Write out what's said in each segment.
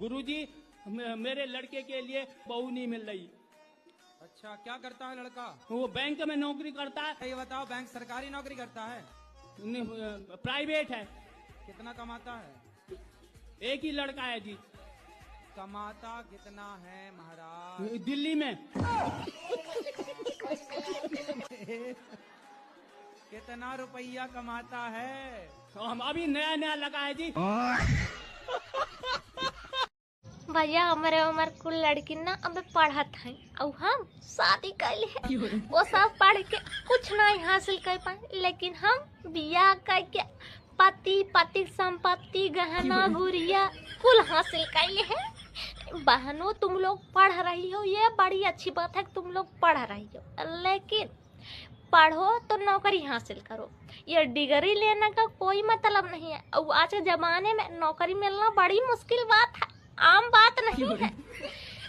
गुरुजी मेरे लड़के के लिए बहू नहीं मिल रही। अच्छा, क्या करता है लड़का? वो बैंक में नौकरी करता है। ये बताओ, बैंक सरकारी नौकरी करता है? प्राइवेट है। कितना कमाता है? एक ही लड़का है जी। कमाता कितना है महाराज? दिल्ली में। कितना रुपया कमाता है? हम अभी नया नया लगा है जी। भैया हमारे उम्र कुल लड़की ना अब पढ़त है और हम शादी कर है। वो सब पढ़ के कुछ नहीं हासिल कर पाए, लेकिन हम बियाह करके पति संपत्ति गहना गुड़िया कुल हासिल कर लिए है। बहनों तुम लोग पढ़ रही हो, ये बड़ी अच्छी बात है कि तुम लोग पढ़ रही हो, लेकिन पढ़ो तो नौकरी हासिल करो। ये डिग्री लेने का कोई मतलब नहीं है। और आज के जमाने में नौकरी मिलना बड़ी मुश्किल बात है, आम बात नहीं है।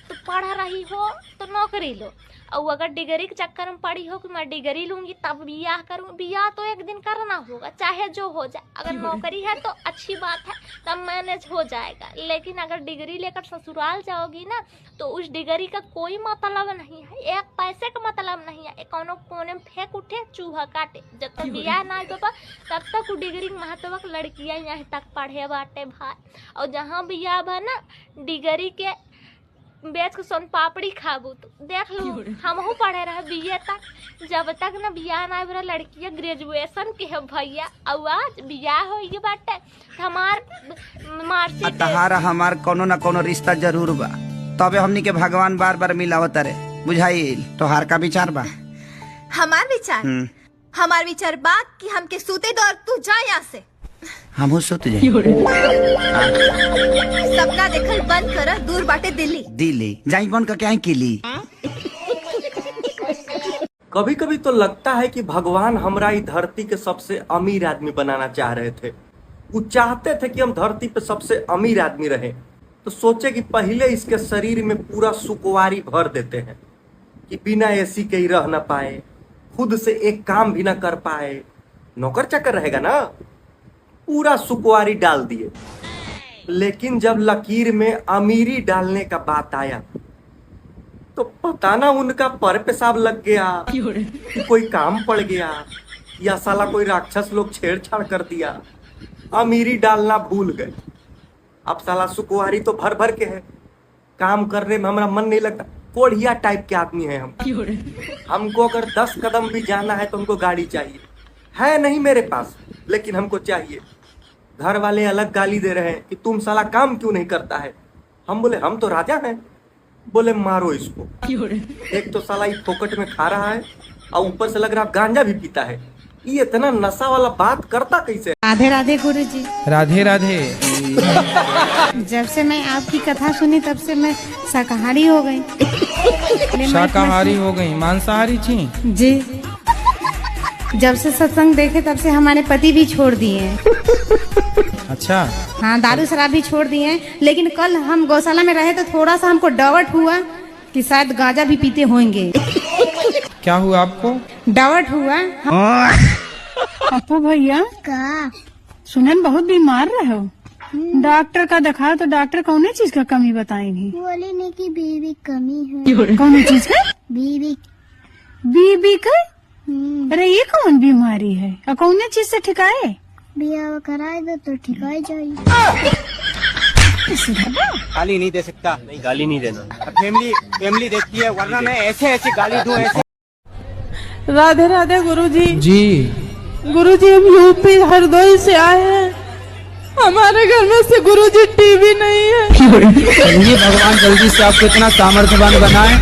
तो पढ़ रही हो तो नौकरी लो, और अगर डिग्री के चक्कर में पड़ी हो कि मैं डिग्री लूंगी तब बियाह करूँ, बियाह तो एक दिन करना होगा चाहे जो हो जाए। अगर नौकरी है तो अच्छी बात है, तब मैनेज हो जाएगा। लेकिन अगर डिग्री लेकर ससुराल जाओगी ना तो उस डिग्री का कोई मतलब नहीं है, एक पैसे का मतलब नहीं है। कोनो कोने में फेंक उठे चूहा काटे। जब तक बियाह ना हो तब तक वो डिग्री के महत्व लड़कियां यहाँ तक पढ़े बाटे भाई। और जहाँ बियाह बा ना डिग्री के बेच के सोन पापड़ी खाबू तो देख लो। हम पढ़े रहे बीए तक, जब तक ना बियाह ना हो लड़कियां ग्रेजुएशन के है भैया। और आज बियाह हो ये बाटे हमार मार्कशीट तहारा हमार कोनो न कोनो रिश्ता जरूर बा, तबे हमनी के भगवान बार बार मिलावत रे। बुझाइल तोहार का विचार बा? हमार विचार बा कि हमके सूते दो और तू जा यहाँ से। हम सोते जाए। सपना देखल बंद कर, दूर बाटे दिल्ली जाई बन का क्या किली। कभी कभी तो लगता है कि भगवान हमरा इस धरती के सबसे अमीर आदमी बनाना चाह रहे थे। वो चाहते थे कि हम धरती पे सबसे अमीर आदमी रहे, तो सोचे कि पहले इसके शरीर में पूरा सुकुवारी भर देते हैं कि बिना एसी के ही रह ना पाए, खुद से एक काम भी ना कर पाए, नौकर चाकर रहेगा ना। पूरा सुकुवारी डाल दिए, लेकिन जब लकीर में अमीरी डालने का बात आया तो पता ना उनका पर पेशाब लग गया कि कोई काम पड़ गया, या साला कोई राक्षस लोग छेड़छाड़ कर दिया, अमीरी डालना भूल गए। अब साला सुकुवारी तो भर भर के है, काम करने में हमारा मन नहीं लगता। कोढ़िया टाइप के आदमी है हम। हमको अगर 10 कदम भी जाना है तो हमको गाड़ी चाहिए, है नहीं मेरे पास, लेकिन हमको चाहिए। घर वाले अलग गाली दे रहे हैं कि तुम साला काम क्यों नहीं करता है। हम बोले हम तो राजा हैं। बोले मारो इसको। एक तो साला ये फोकट में खा रहा है और ऊपर से लग रहा गांजा भी पीता है। ये इतना नशा वाला बात करता कैसे? राधे राधे गुरुजी। राधे राधे। जब से मैं आपकी कथा सुनी तब से मैं शाकाहारी हो गई। शाकाहारी हो गई, मांसाहारी थी जी। जब से सत्संग देखे तब से हमारे पति भी छोड़ दिए हैं। अच्छा। हाँ, दारू शराब भी छोड़ दिए हैं। लेकिन कल हम गौशाला में रहे तो थोड़ा सा हमको डाउट हुआ कि शायद गांजा भी पीते होंगे। क्या हुआ आपको? डाउट हुआ। अपू भैया का सुनन बहुत बीमार रहे हो, डॉक्टर का दिखाओ तो डॉक्टर कौन चीज का कमी बताएंगे? बोले नहीं कि बीवी कमी है। कौन चीज का? बीवी का? अरे ये कौन बीमारी है और कौन चीज से ठिकाए? बिया कराए दो तो ठिकाई जाए। गाली नहीं दे सकता। नहीं, गाली नहीं देना। फैमिली देखती है, वरना मैं ऐसे गाली दूं ऐसे। राधे राधे गुरुजी। जी। गुरुजी हम यूपी हरदोई से आए हैं, हमारे घर में से गुरुजी टीवी नहीं है। चलिए भगवान जल्दी से आपको इतना सामर्थ्यवान बनाए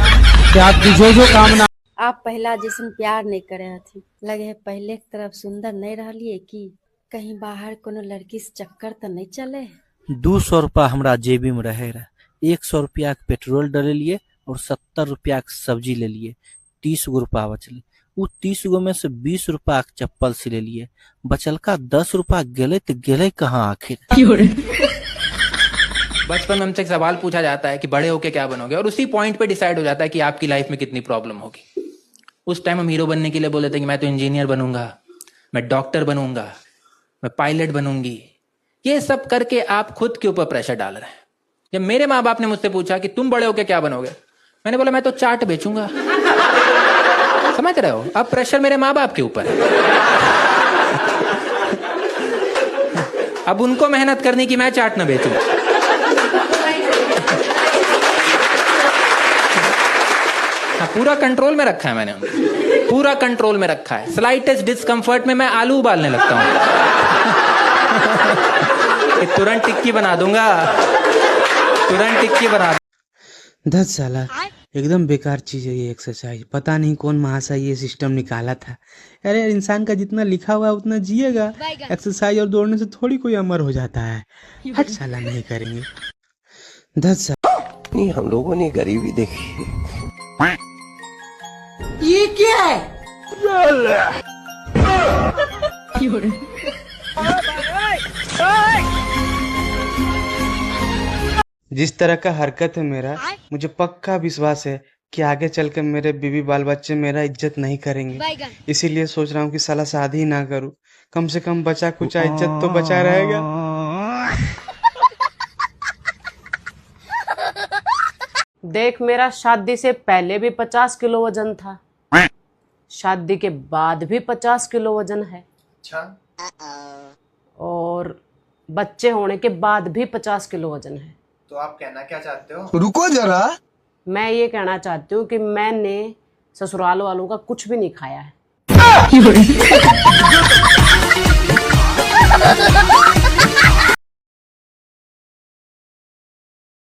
कि आपकी जो कामना। आप पहला जैसन प्यार नहीं करे थी, लगे है पहले की तरफ सुंदर नहीं रहिए कि कहीं बाहर कोनो लड़की से चक्कर तो नहीं चले। 200 रुपया हमरा जेबी में रहे रहा, 100 रुपया के पेट्रोल डले लिए और 70 रुपया के सब्जी ले लिए, 30 गो रुपया बचले। वो 30 गो में से 20 रुपया के चप्पल से ले लिए, बचल का 10 रुपया गेले तो गेले कहाँ आखिर। बचपन में हमसे एक सवाल पूछा जाता है कि बड़े होके क्या बनोगे, और उसी पॉइंट पे डिसाइड हो जाता है कि आपकी लाइफ में कितनी प्रॉब्लम होगी। उस टाइम हम हीरो बनने के लिए बोले थे कि मैं तो इंजीनियर बनूंगा, मैं डॉक्टर बनूंगा, मैं पायलट बनूंगी। ये सब करके आप खुद के ऊपर प्रेशर डाल रहे हैं। जब मेरे माँ बाप ने मुझसे पूछा कि तुम बड़े होके क्या बनोगे, मैंने बोला मैं तो चाट बेचूंगा। समझ रहे हो? अब प्रेशर मेरे माँ बाप के ऊपर है। अब उनको मेहनत करनी कि मैं चाट न बेचूं। हाँ, पूरा कंट्रोल में रखा है मैंने उनको, पूरा कंट्रोल में रखा है। स्लाइटेस्ट डिस्कम्फर्ट में मैं आलू उबालने लगता हूँ। तुरंत टिक्की बना दूंगा, तुरंत टिक्की बना। 10 साला एकदम बेकार चीज है ये एक्सरसाइज। पता नहीं कौन महाशय ये सिस्टम निकाला था। अरे यार, इंसान का जितना लिखा हुआ है उतना जिएगा। एक्सरसाइज और दौड़ने से थोड़ी कोई अमर हो जाता है। हट साला, नहीं करेंगे। 10 साल नहीं, हम लोगों ने गरीबी देखी। ये क्या है? जिस तरह का हरकत है मेरा, मुझे पक्का विश्वास है कि आगे चलकर मेरे बीवी बाल बच्चे मेरा इज्जत नहीं करेंगे। इसीलिए सोच रहा हूँ कि साला शादी ही ना करूँ। कम से कम बचा कुचा इज्जत तो बचा रहेगा। देख, मेरा शादी से पहले भी 50 किलो वजन था, शादी के बाद भी 50 किलो वजन है। अच्छा। और बच्चे होने के बाद भी 50 किलो वजन है। तो आप कहना क्या चाहते हो? रुको जरा, मैं ये कहना चाहती हूँ कि मैंने ससुराल वालों का कुछ भी नहीं खाया है।